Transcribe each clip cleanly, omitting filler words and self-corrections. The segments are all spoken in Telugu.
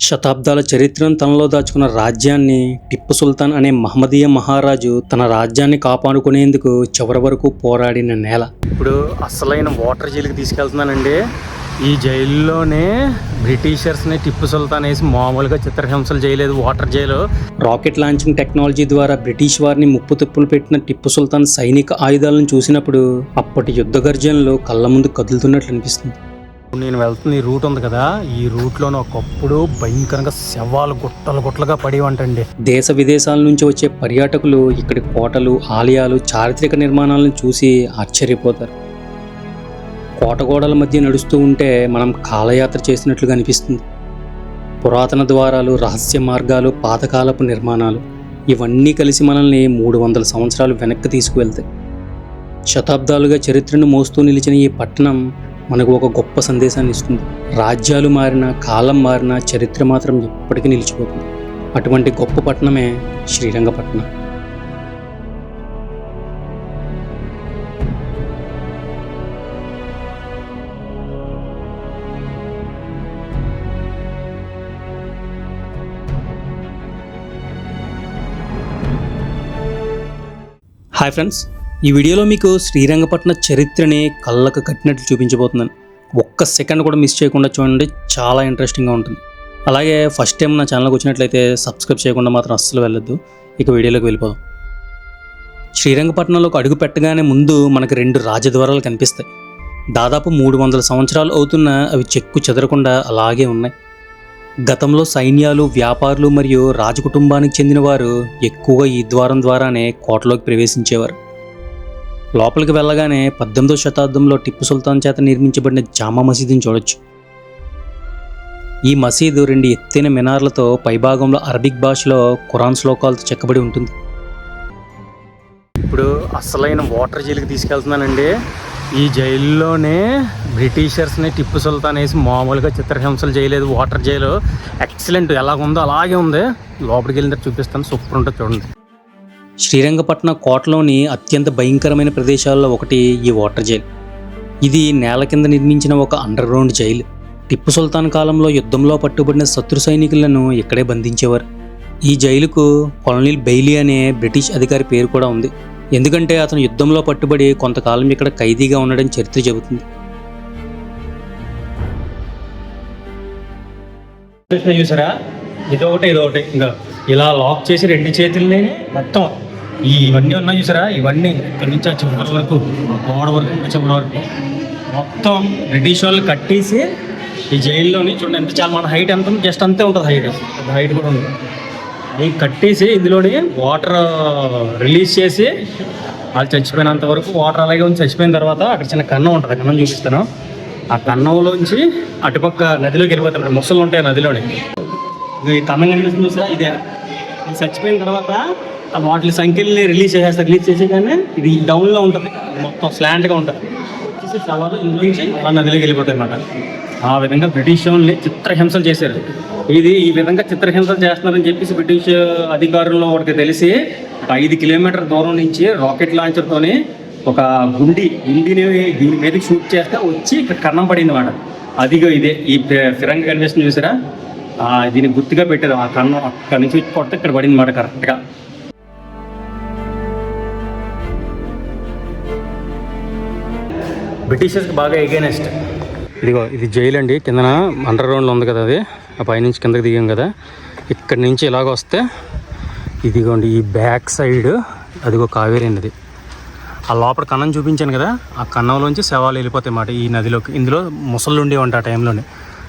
శతాబ్దాల చరిత్రను తనలో దాచుకున్న రాజ్యాన్ని టిప్పు సుల్తాన్ అనే మహమ్మదీయ మహారాజు తన రాజ్యాన్ని కాపాడుకునేందుకు చివరి వరకు పోరాడిన నేల. ఇప్పుడు అసలైన వాటర్ జైలుకి తీసుకెళ్తున్నానండి. ఈ జైల్లోనే బ్రిటిషర్స్ని టిప్పు సుల్తాన్ వేసి మామూలుగా చిత్రహింసలు చేయలేదు. Water jail rocket launching technology ద్వారా బ్రిటిష్ వారిని ముప్పు తిప్పులు పెట్టిన టిప్పు సుల్తాన్ సైనిక ఆయుధాలను చూసినప్పుడు అప్పటి యుద్ధ గర్జనలు కళ్ళ ముందు కదులుతున్నట్లు అనిపిస్తుంది. నేను వెళ్తున్న ఈ రూట్ ఉంది కదా, ఈ రూట్లోనే ఒకప్పుడు భయంకరంగా శవాలు గుట్టలుగా పడేవంటండి. దేశ విదేశాల నుంచి వచ్చే పర్యాటకులు ఇక్కడి కోటలు, ఆలయాలు, చారిత్రక నిర్మాణాలను చూసి ఆశ్చర్యపోతారు. కోటగోడల మధ్య నడుస్తూ ఉంటే మనం కాలయాత్ర చేసినట్లుగా అనిపిస్తుంది. పురాతన ద్వారాలు, రహస్య మార్గాలు, పాతకాలపు నిర్మాణాలు ఇవన్నీ కలిసి మనల్ని 300 సంవత్సరాలు వెనక్కి తీసుకువెళ్తాయి. శతాబ్దాలుగా చరిత్రను మోస్తూ నిలిచిన ఈ పట్టణం మనకు ఒక గొప్ప సందేశాన్ని ఇస్తుంది. రాజ్యాలు మారినా, కాలం మారినా చరిత్ర మాత్రం ఎప్పటికీ నిలిచిపోతుంది. అటువంటి గొప్ప పట్టణమే శ్రీరంగపట్నం. హాయ్ ఫ్రెండ్స్, ఈ వీడియోలో మీకు శ్రీరంగపట్నం చరిత్రని కళ్ళకు కట్టినట్లు చూపించబోతున్నాను. ఒక్క సెకండ్ కూడా మిస్ చేయకుండా చూడండి, చాలా ఇంట్రెస్టింగ్గా ఉంటుంది. అలాగే ఫస్ట్ టైం నా ఛానల్కి వచ్చినట్లయితే సబ్స్క్రైబ్ చేయకుండా మాత్రం అస్సలు వెళ్ళొద్దు. ఇక వీడియోలోకి వెళ్ళిపోదాం. శ్రీరంగపట్నంలోకి అడుగు పెట్టగానే ముందు మనకు 2 రాజద్వారాలు కనిపిస్తాయి. దాదాపు 300 సంవత్సరాలు అవుతున్నా అవి చెక్కు చెదరకుండా అలాగే ఉన్నాయి. గతంలో సైన్యాలు, వ్యాపారులు మరియు రాజకుటుంబానికి చెందిన వారు ఎక్కువగా ఈ ద్వారం ద్వారానే కోటలోకి ప్రవేశించేవారు. లోపలికి వెళ్ళగానే 18వ శతాబ్దంలో టిప్పు సుల్తాన్ చేత నిర్మించబడిన జామా మసీదుని చూడొచ్చు. ఈ మసీదు 2 ఎత్తైన మినార్లతో పైభాగంలో అరబిక్ భాషలో ఖురాన్ శ్లోకాలతో చెక్కబడి ఉంటుంది. ఇప్పుడు అసలైన వాటర్ జైలుకి తీసుకెళ్తున్నానండి. ఈ జైల్లోనే బ్రిటిషర్స్ని టిప్పు సుల్తాన్ వేసి మామూలుగా చిత్రహింసలు చేయలేదు. వాటర్ జైలు ఎక్సలెంట్, ఎలాగుందో అలాగే ఉంది. లోపలికి వెళ్ళిన చూపిస్తాను, సూపర్ ఉంటుంది చూడండి. శ్రీరంగపట్నం కోటలోని అత్యంత భయంకరమైన ప్రదేశాల్లో ఒకటి ఈ వాటర్ జైలు. ఇది నేల కింద నిర్మించిన ఒక under ground jail. Tipu Sultan కాలంలో యుద్ధంలో పట్టుబడిన శత్రు సైనికులను ఇక్కడే బంధించేవారు. ఈ జైలుకు కొలనీల్ బెయిలీ అనే బ్రిటిష్ అధికారి పేరు కూడా ఉంది. ఎందుకంటే అతను యుద్ధంలో పట్టుబడి కొంతకాలం ఇక్కడ ఖైదీగా ఉండడం చరిత్ర చెబుతుంది. చూసారా, ఇదొకటి ఇంకా ఇలా లాక్ చేసి 2 చేతుల్ని మొత్తం ఇవన్నీ ఉన్నాయి చూసారా, ఇవన్నీ ఇక్కడ నుంచి ఆ చివరి వరకు, గోడ వరకు, చివరి వరకు మొత్తం బ్రిటిష్ వాళ్ళు కట్టేసి ఈ జైల్లోని చూడండి. ఎంత చాలా మన హైట్ ఎంత జస్ట్ అంతే ఉంటుంది, హైట్ కూడా ఉంది. అవి కట్టేసి ఇందులోని వాటర్ రిలీజ్ చేసి వాళ్ళు చచ్చిపోయినంత వరకు వాటర్ అలాగే ఉంది. చచ్చిపోయిన తర్వాత అక్కడ చిన్న కన్నం ఉంటుంది, ఆ కన్నం చూపిస్తాను. ఆ కన్నంలోంచి అటుపక్క నదిలోకి వెళ్ళిపోతారు. మొసలు ఉంటాయి నదిలోని. ఈ కన్నం కనిపిస్తుంది చూసారా, ఇదే. ఇది చచ్చిపోయిన తర్వాత ఆ వాటి సంఖ్యల్ని రిలీజ్ చేసి కానీ ఇది డౌన్లో ఉంటుంది, మొత్తం స్లాంట్గా ఉంటుంది. వచ్చేసి సవాలు ఇందులోంచి ఆ నదిలోకి వెళ్ళిపోతాయి అన్నమాట. ఆ విధంగా బ్రిటిష్ వాళ్ళని చిత్రహింసలు చేశారు. ఈ విధంగా చిత్రహింసలు చేస్తున్నారని చెప్పేసి బ్రిటిష్ అధికారుల్లో ఒకటి తెలిసి 5 కిలోమీటర్ దూరం నుంచి రాకెట్ లాంచర్తోని ఒక గుండిని దీని మీదకి షూట్ చేస్తే వచ్చి ఇక్కడ కన్నం పడింది అన్నమాట. అదిగో ఇదే ఈ ఫిరంగి కన్వెన్షన్ చూసారా, దీన్ని గుర్తుగా పెట్టారు. ఆ కన్నం అక్కడి నుంచి కొడితే ఇక్కడ పడింది అన్నమాట కరెక్ట్గా. బ్రిటిషర్స్కి బాగా ఎగైనెస్ట్. ఇదిగో ఇది జైలు అండి. కిందన అండర్ గ్రౌండ్లో ఉంది కదా, అది ఆ పైనుంచి కిందకి దిగాం కదా. ఇక్కడి నుంచి ఇలాగ వస్తే ఇదిగోండి ఈ బ్యాక్ సైడ్ అదిగో కావేరీ నది. ఆ లోపల కన్నం చూపించాను కదా, ఆ కన్నంలోంచి శవాలు వెళ్ళిపోతాయి అన్నమాట ఈ నదిలోకి. ఇందులో ముసళ్ళు ఉండేవంట ఆ టైంలోనే.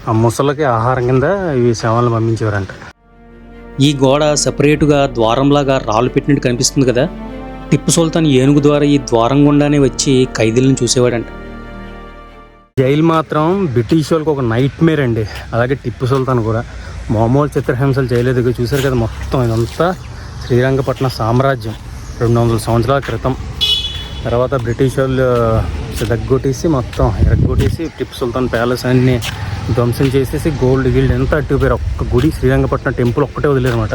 ఆ ముసళ్ళకి ఆహారం కింద ఈ శవాలను పంపించేవారంట. ఈ గోడ సపరేటుగా ద్వారంలాగా రాళ్ళు పెట్టినట్టు కనిపిస్తుంది కదా. టిప్పు సుల్తాన్ ఏనుగు ద్వారా ఈ ద్వారం గుండానే వచ్చి ఖైదీలను చూసేవాడంట. జైలు మాత్రం బ్రిటిష్ వాళ్ళకి ఒక నైట్ మేర్ అండి. అలాగే టిప్పు సుల్తాన్ కూడా మామూలు చిత్రహింసలు చేయలేదు. చూశారు కదా, మొత్తం ఇదంతా శ్రీరంగపట్నం సామ్రాజ్యం 200 సంవత్సరాల క్రితం. తర్వాత బ్రిటిష్ వాళ్ళు దగ్గొట్టేసి మొత్తం ఎరగొట్టేసి టిప్పు సుల్తాన్ ప్యాలెస్ అన్ని ధ్వంసం చేసేసి గోల్డ్ గిల్డ్ ఎంత అట్టుపోయారు. ఒక్క గుడి శ్రీరంగపట్నం టెంపుల్ ఒక్కటే వదిలేరు అనమాట.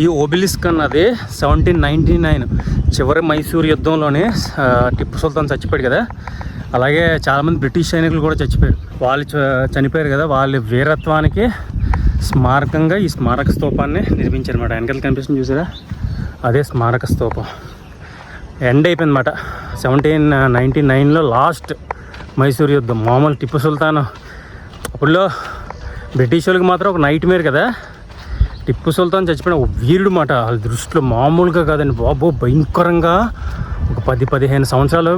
ఈ ఓబిలిస్క్ అన్నది 1799 చివరి మైసూర్ యుద్ధంలోనే టిప్పు సుల్తాన్ చచ్చిపోయాడు కదా, అలాగే చాలామంది బ్రిటిష్ సైనికులు కూడా చచ్చిపోయారు. వాళ్ళు చనిపోయారు కదా, వాళ్ళ వీరత్వానికి స్మారకంగా ఈ స్మారక స్తూపాన్ని నిర్మించారు అన్నమాట. వెనకాల కనిపిస్తుంది చూసారా, అదే స్మారక స్తూపం. ఎండ్ అయిపోయిందన్నమాట 1799లో లాస్ట్ మైసూర్ యుద్ధం. మామూలు టిప్పు సుల్తాన్ అప్పుడులో బ్రిటిష్ వాళ్ళకి మాత్రం ఒక నైట్ మేర్ కదా, టిప్పు సుల్తాన్ చచ్చిపోయిన ఒక వీరుడు మాట వాళ్ళ దృష్టిలో. మామూలుగా కాదండి బాబు, భయంకరంగా ఒక 10-15 సంవత్సరాలు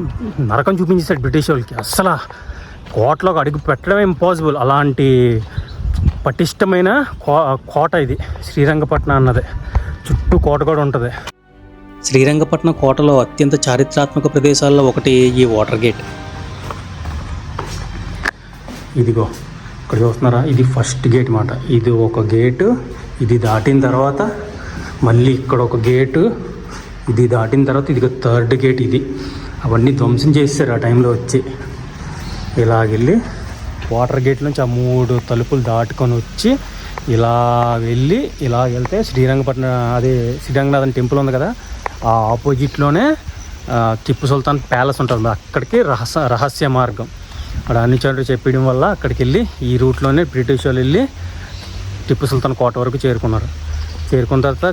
నరకం చూపించేశాడు బ్రిటిష్ వాళ్ళకి. అస్సలు కోటలోకి అడుగు పెట్టడమే ఇంపాసిబుల్. అలాంటి పటిష్టమైన కోట ఇది శ్రీరంగపట్నం అన్నది. చుట్టూ కోట కూడా ఉంటుంది. శ్రీరంగపట్నం కోటలో అత్యంత చారిత్రాత్మక ప్రదేశాల్లో ఒకటి ఈ వాటర్ గేట్. ఇదిగో ఇక్కడ చూస్తున్నారా, ఇది ఫస్ట్ గేట్ మాట. ఇది ఒక గేటు, ఇది దాటిన తర్వాత మళ్ళీ ఇక్కడ ఒక గేటు, ఇది దాటిన తర్వాత ఇది థర్డ్ గేట్. ఇది అవన్నీ ధ్వంసం చేస్తారు ఆ టైంలో వచ్చి. ఇలాగెళ్ళి వాటర్ గేట్ నుంచి ఆ 3 తలుపులు దాటుకొని వచ్చి ఇలా వెళ్ళి ఇలా వెళ్తే శ్రీరంగపట్నం, అదే శ్రీరంగనాథన్ టెంపుల్ ఉంది కదా, ఆ ఆపోజిట్లోనే టిప్పు సుల్తాన్ ప్యాలెస్ ఉంటుంది. అక్కడికి రహస్య మార్గం. అక్కడ అన్ని చోట్ల చెప్పడం వల్ల అక్కడికి వెళ్ళి ఈ రూట్లోనే బ్రిటిష్ వాళ్ళు వెళ్ళి టిప్పు సుల్తాన్ కోట వరకు చేరుకున్నారు. చేరుకున్న తర్వాత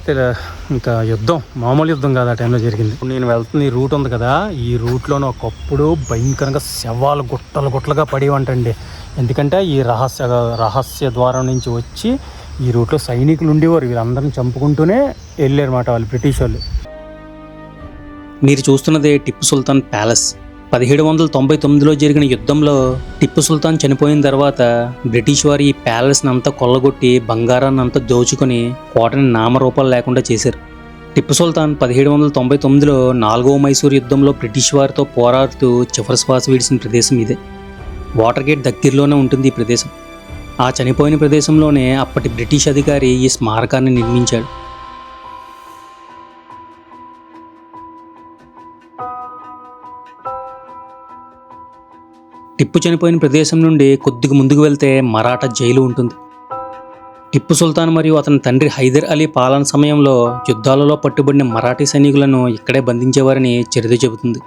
ఇంకా యుద్ధం మామూలు యుద్ధం కాదు ఆ టైంలో జరిగింది. నేను వెళ్తున్న ఈ రూట్ ఉంది కదా, ఈ రూట్లోనే ఒకప్పుడు భయంకరంగా శవాలు గుట్టలుగా పడేవంటండి. ఎందుకంటే ఈ రహస్య ద్వారం నుంచి వచ్చి ఈ రూట్లో సైనికులు ఉండేవారు. వీళ్ళందరిని చంపుకుంటూనే వెళ్ళారన్నమాట వాళ్ళు బ్రిటిష్ వాళ్ళు. మీరు చూస్తున్నదే టిప్పు సుల్తాన్ ప్యాలెస్. 1799లో జరిగిన యుద్ధంలో టిప్పు సుల్తాన్ చనిపోయిన తర్వాత బ్రిటిష్ వారు ఈ ప్యాలెస్ని అంతా కొల్లగొట్టి బంగారాన్ని అంతా దోచుకొని కోటని నామరూపాలు లేకుండా చేశారు. టిప్పు సుల్తాన్ 1799లో 4వ మైసూర్ యుద్ధంలో బ్రిటిష్ వారితో పోరాడుతూ చివరి శ్వాస విడిచిన ప్రదేశం ఇదే. వాటర్ గేట్ దగ్గరలోనే ఉంటుంది ఈ ప్రదేశం. ఆ చనిపోయిన ప్రదేశంలోనే అప్పటి బ్రిటిష్ అధికారి ఈ స్మారకాన్ని నిర్మించాడు. టిప్పు చనిపోయిన ప్రదేశం నుండి కొద్దిగా ముందుకు వెళ్తే మరాఠా జైలు ఉంటుంది. టిప్పు సుల్తాన్ మరియు అతని తండ్రి హైదర్ అలీ పాలన సమయంలో యుద్ధాలలో పట్టుబడిన మరాఠీ సైనికులను ఇక్కడే బంధించేవారని చరిత్ర చెబుతుంది.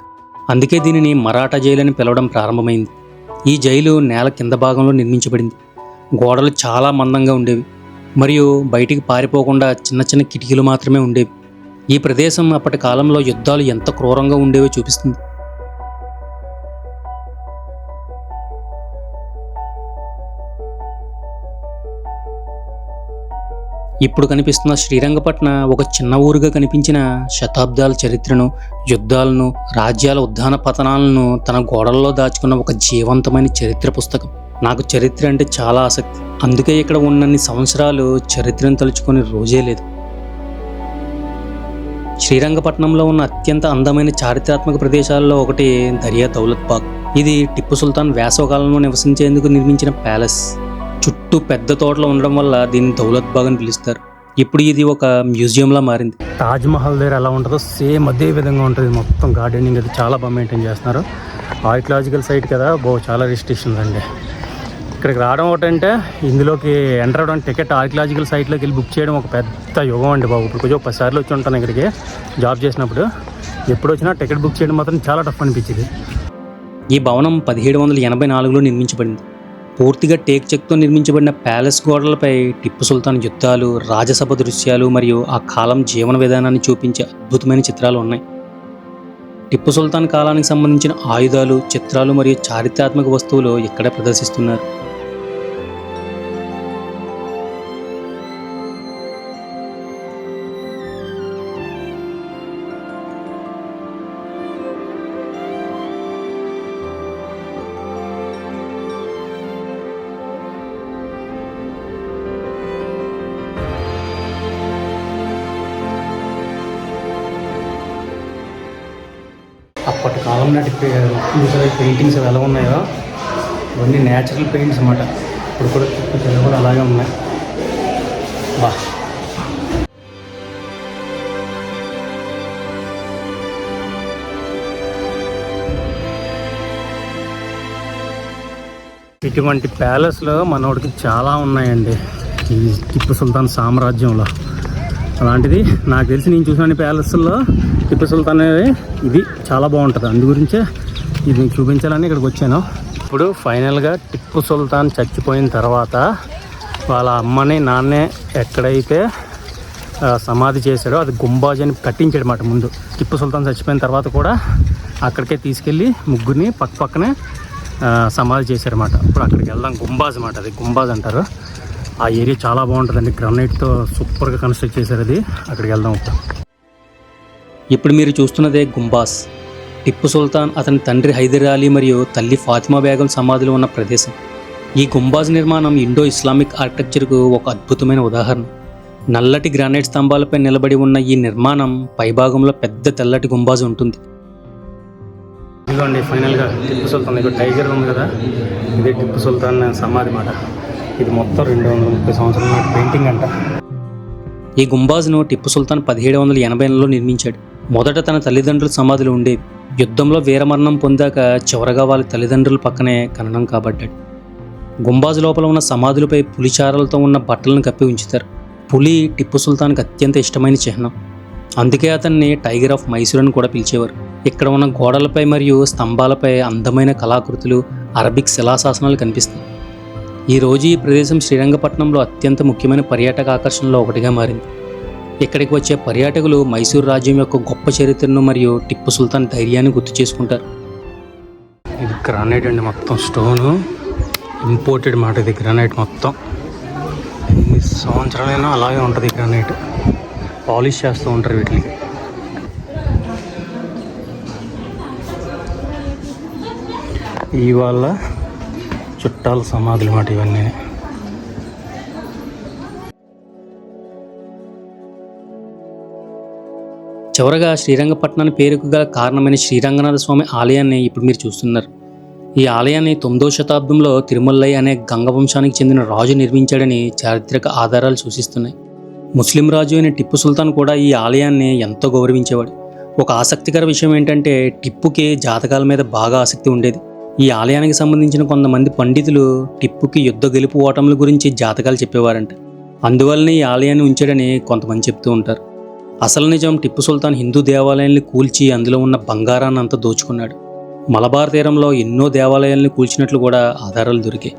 అందుకే దీనిని మరాఠా జైలు అని పిలవడం ప్రారంభమైంది. ఈ జైలు నేల కింద భాగంలో నిర్మించబడింది. గోడలు చాలా మందంగా ఉండేవి మరియు బయటికి పారిపోకుండా చిన్న చిన్న కిటికీలు మాత్రమే ఉండేవి. ఈ ప్రదేశం అప్పటి కాలంలో యుద్ధాలు ఎంత క్రూరంగా ఉండేవో చూపిస్తుంది. ఇప్పుడు కనిపిస్తున్న శ్రీరంగపట్నం ఒక చిన్న ఊరుగా కనిపించిన శతాబ్దాల చరిత్రను, యుద్ధాలను, రాజ్యాల ఉద్దాన పతనాలను తన గోడల్లో దాచుకున్న ఒక జీవంతమైన చరిత్ర పుస్తకం. నాకు చరిత్ర అంటే చాలా ఆసక్తి. అందుకే ఇక్కడ ఉన్నన్ని సంవత్సరాలు చరిత్రను తలుచుకునే రోజే లేదు. శ్రీరంగపట్నంలో ఉన్న అత్యంత అందమైన చారిత్రాత్మక ప్రదేశాల్లో ఒకటి దరియా దౌలత్ బాగ్. ఇది టిప్పు సుల్తాన్ వేసవకాలంలో నివసించేందుకు నిర్మించిన ప్యాలెస్. చుట్టూ పెద్ద తోటలో ఉండడం వల్ల దీన్ని దౌలత్ బాగ్ అని పిలుస్తారు. ఇప్పుడు ఇది ఒక మ్యూజియంలా మారింది. తాజ్మహల్ దగ్గర ఎలా ఉంటుందో సేమ్ అదే విధంగా ఉంటుంది. మొత్తం గార్డెనింగ్ అది చాలా బాగా మెయింటైన్ చేస్తున్నారు. ఆర్కియలాజికల్ సైట్ కదా, చాలా రిస్ట్రిక్షన్స్ అండి. ఇక్కడికి రావడం ఒకటంటే ఇందులోకి ఎంటర్ అవ్వడం టికెట్ ఆర్కియలాజికల్ సైట్లోకి వెళ్ళి బుక్ చేయడం ఒక పెద్ద యుగం అండి బాబు. ఇప్పుడు కొంచెం 10 సార్లు వచ్చి ఉంటాను ఇక్కడికి జాబ్ చేసినప్పుడు. ఎప్పుడు వచ్చినా టికెట్ బుక్ చేయడం మాత్రం చాలా టఫ్ అనిపించింది. ఈ భవనం 1784లో నిర్మించబడింది. పూర్తిగా టేక్ చెక్తో నిర్మించబడిన ప్యాలెస్ గోడలపై టిప్పు సుల్తాన్ యుద్ధాలు, రాజసభ దృశ్యాలు మరియు ఆ కాలం జీవన విధానాన్ని చూపించే అద్భుతమైన చిత్రాలు ఉన్నాయి. టిప్పు సుల్తాన్ కాలానికి సంబంధించిన ఆయుధాలు, చిత్రాలు మరియు చారిత్రాత్మక వస్తువులు ఇక్కడే ప్రదర్శిస్తున్నారు. అప్పటి కాలం నాటి పెయింటింగ్స్ ఎలా ఉన్నాయో ఇవన్నీ న్యాచురల్ పెయింట్స్ అన్నమాట. ఇప్పుడు కూడా చుట్టూ కూడా అలాగే ఉన్నాయి. బా ఇటువంటి ప్యాలెస్లో మనోడికి చాలా ఉన్నాయండి ఈ టిప్పు సుల్తాన్ సామ్రాజ్యంలో. అలాంటిది నాకు తెలిసి నేను చూసిన ప్యాలెస్లో టిప్పు సుల్తాన్ అనేది ఇది చాలా బాగుంటుంది. అందు గురించే ఇది మీకు చూపించాలని ఇక్కడికి వచ్చాను. ఇప్పుడు ఫైనల్గా టిప్పు సుల్తాన్ చచ్చిపోయిన తర్వాత వాళ్ళ అమ్మని నాన్నే ఎక్కడైతే సమాధి చేశాడో అది గుంబాజ్ అని కట్టించాడు అన్నమాట. ముందు టిప్పు సుల్తాన్ చచ్చిపోయిన తర్వాత కూడా అక్కడికే తీసుకెళ్ళి ముగ్గురిని పక్కనే సమాధి చేశారన్నమాట. ఇప్పుడు అక్కడికి వెళ్దాం. గుంబాజ్ అన్నమాట, అది గుంబాజ్ అంటారు. ఆ ఏరియా చాలా బాగుంటుందండి, గ్రానైట్తో సూపర్గా కన్స్ట్రక్ట్ చేశారు అది. అక్కడికి వెళ్దాం. ఇప్పుడు మీరు చూస్తున్నదే గుంబాజ్. టిప్పు సుల్తాన్, అతని తండ్రి హైదర్ అలీ మరియు తల్లి ఫాతిమా బేగం సమాధులు ఉన్న ప్రదేశం. ఈ గుంబాజ్ నిర్మాణం ఇండో ఇస్లామిక్ ఆర్కిటెక్చర్కు ఒక అద్భుతమైన ఉదాహరణ. నల్లటి గ్రానైట్ స్తంభాలపై నిలబడి ఉన్న ఈ నిర్మాణం పైభాగంలో పెద్ద తెల్లటి గుంబాజ్ ఉంటుంది. ఇదిగోండి ఫైనల్గా టిప్పు సుల్తాన్. ఇక్కడ టైగర్ ఉంది కదా, ఇదే టిప్పు సుల్తాన్ సమాధి మాట. ఇది మొత్తం 230 సంవత్సరాల నాటి పెయింటింగ్ అంట. ఈ గుంబాజ్ను టిప్పు సుల్తాన్ 1780లో నిర్మించాడు. మొదట తన తల్లిదండ్రుల సమాధులు ఉండేవి. యుద్ధంలో వీరమరణం పొందాక చివరగా వాళ్ళ తల్లిదండ్రుల పక్కనే ఖననం కాబడ్డాడు. గుంబాజ్ లోపల ఉన్న సమాధులపై పులిచారలతో ఉన్న బట్టలను కప్పి ఉంచుతారు. పులి టిప్పు సుల్తాన్కి అత్యంత ఇష్టమైన చిహ్నం. అందుకే అతన్ని టైగర్ ఆఫ్ మైసూర్ అని కూడా పిలిచేవారు. ఇక్కడ ఉన్న గోడలపై మరియు స్తంభాలపై అందమైన కళాకృతులు, అరబిక్ శిలాశాసనాలు కనిపిస్తాయి. ఈరోజు ఈ ప్రదేశం శ్రీరంగపట్నంలో అత్యంత ముఖ్యమైన పర్యాటక ఆకర్షణలో ఒకటిగా మారింది. ఇక్కడికి వచ్చే పర్యాటకులు మైసూర్ రాజ్యం యొక్క గొప్ప చరిత్రను మరియు టిప్పు సుల్తాన్ ధైర్యాన్ని గుర్తు చేసుకుంటారు. ఇది గ్రానైట్ అండి, మొత్తం స్టోను ఇంపోర్టెడ్ మాట. ఇది గ్రానైట్ మొత్తం ఎన్ని సంవత్సరాలైనా అలాగే ఉంటుంది. గ్రానైట్ పాలిష్ చేస్తూ ఉంటారు వీటికి. ఇవాళ చుట్టాల సమాధులు మాట ఇవన్నీ. చివరగా శ్రీరంగపట్నాన్ని పేరుకు గల కారణమైన శ్రీరంగనాథ స్వామి ఆలయాన్ని ఇప్పుడు మీరు చూస్తున్నారు. ఈ ఆలయాన్ని 9వ శతాబ్దంలో తిరుమల్లై అనే గంగ వంశానికి చెందిన రాజు నిర్మించాడని చారిత్రక ఆధారాలు సూచిస్తున్నాయి. ముస్లిం రాజు అయిన టిప్పు సుల్తాన్ కూడా ఈ ఆలయాన్ని ఎంతో గౌరవించేవాడు. ఒక ఆసక్తికర విషయం ఏంటంటే టిప్పుకి జాతకాల మీద బాగా ఆసక్తి ఉండేది. ఈ ఆలయానికి సంబంధించిన కొంతమంది పండితులు టిప్పుకి యుద్ధ గెలుపు ఓటముల గురించి జాతకాలు చెప్పేవారంట. అందువల్లనే ఈ ఆలయాన్ని ఉంచాడని కొంతమంది చెప్తూ ఉంటారు. అసలు నిజం, టిప్పు సుల్తాన్ హిందూ దేవాలయాల్ని కూల్చి అందులో ఉన్న బంగారాన్ని అంతా దోచుకున్నాడు. మలబార్ తీరంలో ఎన్నో దేవాలయాల్ని కూల్చినట్లు కూడా ఆధారాలు దొరికాయి.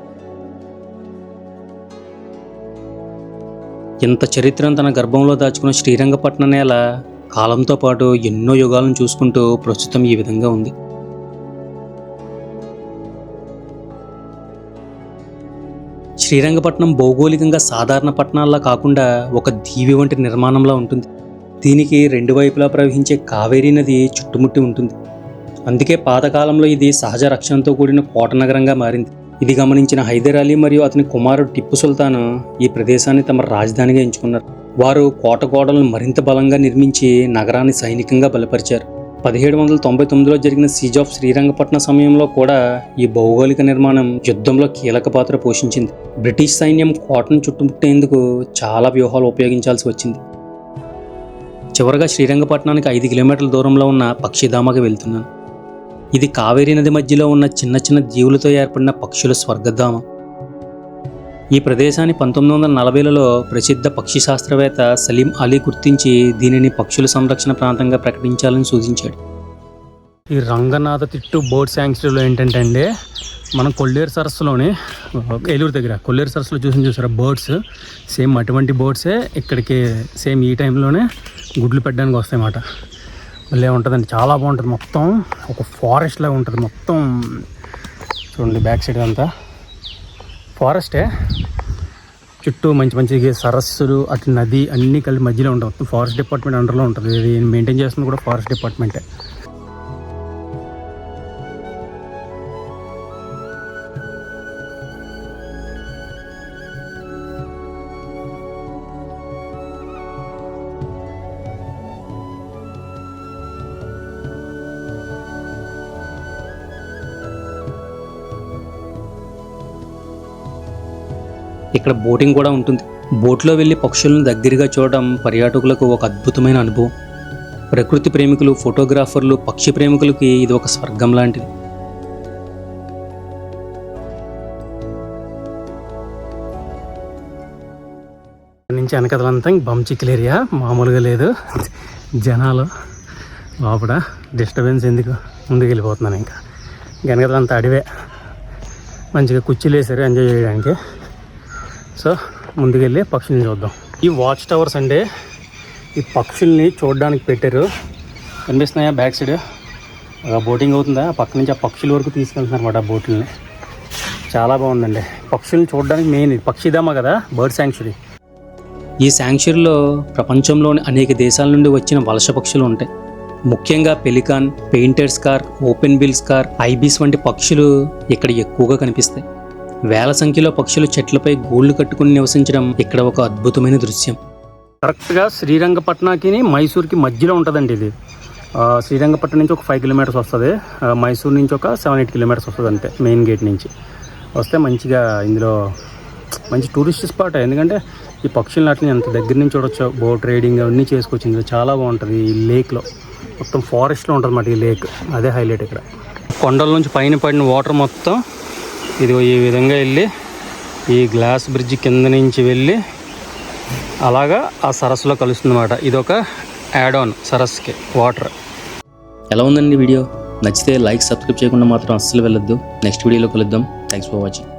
ఇంత చరిత్రను తన గర్భంలో దాచుకున్న శ్రీరంగపట్నం నేల కాలంతో పాటు ఎన్నో యుగాలను చూసుకుంటూ ప్రస్తుతం ఈ విధంగా ఉంది. శ్రీరంగపట్నం భౌగోళికంగా సాధారణ పట్టణాల్లో కాకుండా ఒక దీవి వంటి నిర్మాణంలా ఉంటుంది. దీనికి రెండు వైపులా ప్రవహించే కావేరీ నది చుట్టుముట్టి ఉంటుంది. అందుకే పాతకాలంలో ఇది సహజ రక్షణతో కూడిన కోట నగరంగా మారింది. ఇది గమనించిన హైదర్ అలీ మరియు అతని కుమారుడు టిప్పు సుల్తాన్ ఈ ప్రదేశాన్ని తమ రాజధానిగా ఎంచుకున్నారు. వారు కోట గోడలను మరింత బలంగా నిర్మించి నగరాన్ని సైనికంగా బలపరిచారు. 1799లో జరిగిన సీజ్ ఆఫ్ శ్రీరంగపట్నం సమయంలో కూడా ఈ భౌగోళిక నిర్మాణం యుద్ధంలో కీలక పాత్ర పోషించింది. బ్రిటిష్ సైన్యం కోటను చుట్టుముట్టేందుకు చాలా వ్యూహాలు ఉపయోగించాల్సి వచ్చింది. చివరగా శ్రీరంగపట్నానికి 5 కిలోమీటర్ల దూరంలో ఉన్న పక్షిధామకి వెళ్తున్నాను. ఇది కావేరీ నది మధ్యలో ఉన్న చిన్న చిన్న దీవులతో ఏర్పడిన పక్షుల స్వర్గధామం. ఈ ప్రదేశాన్ని 1940లలో ప్రసిద్ధ పక్షి శాస్త్రవేత్త సలీం అలీ గుర్తించి దీనిని పక్షుల సంరక్షణ ప్రాంతంగా ప్రకటించాలని సూచించాడు. ఈ రంగనాథ తిట్టు బర్డ్ శాంక్చురీలో ఏంటంటే అండి, మనం కొల్లేరు సరస్సులోని ఏలూరు దగ్గర కొల్లేరు సరస్సులో చూసారా బర్డ్స్, సేమ్ అటువంటి బర్డ్సే ఇక్కడికి సేమ్ ఈ టైంలోనే గుడ్లు పెట్టడానికి వస్తాయన్నమాట. భలే ఉంటుందండి, చాలా బాగుంటుంది. మొత్తం ఒక ఫారెస్ట్ లాగా ఉంటుంది. మొత్తం చూడండి, బ్యాక్ సైడ్ అంతా ఫారెస్టే. చుట్టూ మంచి మంచి సరస్సులు, అటు నది అన్నీ కలిపి మధ్యలో ఉంటుంది. మొత్తం ఫారెస్ట్ డిపార్ట్మెంట్ అండర్లో ఉంటుంది. ఇది మెయింటైన్ చేస్తుంది కూడా ఫారెస్ట్ డిపార్ట్మెంటే. ఇక్కడ బోటింగ్ కూడా ఉంటుంది. బోట్లో వెళ్ళి పక్షులను దగ్గరగా చూడడం పర్యాటకులకు ఒక అద్భుతమైన అనుభవం. ప్రకృతి ప్రేమికులు, ఫోటోగ్రాఫర్లు, పక్షి ప్రేమికులకి ఇది ఒక స్వర్గం లాంటిది. నుంచి వెనకదలంతా ఇంక బంచిక్కల ఏరియా మామూలుగా లేదు. జనాలు లోపల డిస్టర్బెన్స్ ఎందుకు ముందుకు వెళ్ళిపోతున్నాను. ఇంకా వెనకదలంతా అడివే, మంచిగా కుర్చీలు వేసారు ఎంజాయ్ చేయడానికి. సో ముందుకెళ్ళి పక్షుల్ని చూద్దాం. ఈ వాచ్ టవర్స్ అంటే ఈ పక్షుల్ని చూడడానికి పెట్టారు. కనిపిస్తున్నాయా బ్యాక్ సైడ్ బోటింగ్ అవుతుందా, పక్క నుంచి ఆ పక్షుల వరకు తీసుకెళ్తున్నారు అన్నమాట ఆ బోట్లని. చాలా బాగుందండి. పక్షుల్ని చూడడానికి మెయిన్ ఇది పక్షిధామ కదా, బర్డ్ శాంక్చురీ. ఈ శాంక్చురీలో ప్రపంచంలోని అనేక దేశాల నుండి వచ్చిన వలస పక్షులు ఉంటాయి. ముఖ్యంగా pelican, painted stork, open bill stork, ibis వంటి పక్షులు ఇక్కడ ఎక్కువగా కనిపిస్తాయి. వేల సంఖ్యలో పక్షులు చెట్లపై గూళ్ళు కట్టుకుని నివసించడం ఇక్కడ ఒక అద్భుతమైన దృశ్యం. కరెక్ట్గా శ్రీరంగపట్నాకి మైసూర్కి మధ్యలో ఉంటుందండి ఇది. శ్రీరంగపట్నం నుంచి ఒక 5 కిలోమీటర్స్ వస్తుంది, మైసూర్ నుంచి ఒక 7-8 కిలోమీటర్స్ వస్తుంది అంతే. మెయిన్ గేట్ నుంచి వస్తే మంచిగా ఇందులో మంచి టూరిస్ట్ స్పాట్. ఎందుకంటే ఈ పక్షులను అట్లా ఎంత దగ్గర నుంచి చూడొచ్చు. బోట్ రైడింగ్ అవన్నీ చేసుకోవచ్చు. ఇందులో చాలా బాగుంటుంది. ఈ లేక్లో మొత్తం ఫారెస్ట్లో ఉంటుంది అన్నమాట ఈ లేక్. అదే హైలైట్ ఇక్కడ. కొండల నుంచి పైన పడిన వాటర్ మొత్తం ఇది ఈ విధంగా వెళ్ళి ఈ గ్లాస్ బ్రిడ్జ్ కింద నుంచి వెళ్ళి అలాగా ఆ సరస్సులో కలుస్తుంది అన్నమాట. ఇది ఒక యాడ్ ఆన్ సరస్సుకి వాటర్. ఎలా ఉందండి వీడియో? నచ్చితే లైక్, సబ్స్క్రైబ్ చేయకుండా మాత్రం అస్సలు వెళ్ళొద్దు. నెక్స్ట్ వీడియోలో కలుద్దాం. Thanks for watching.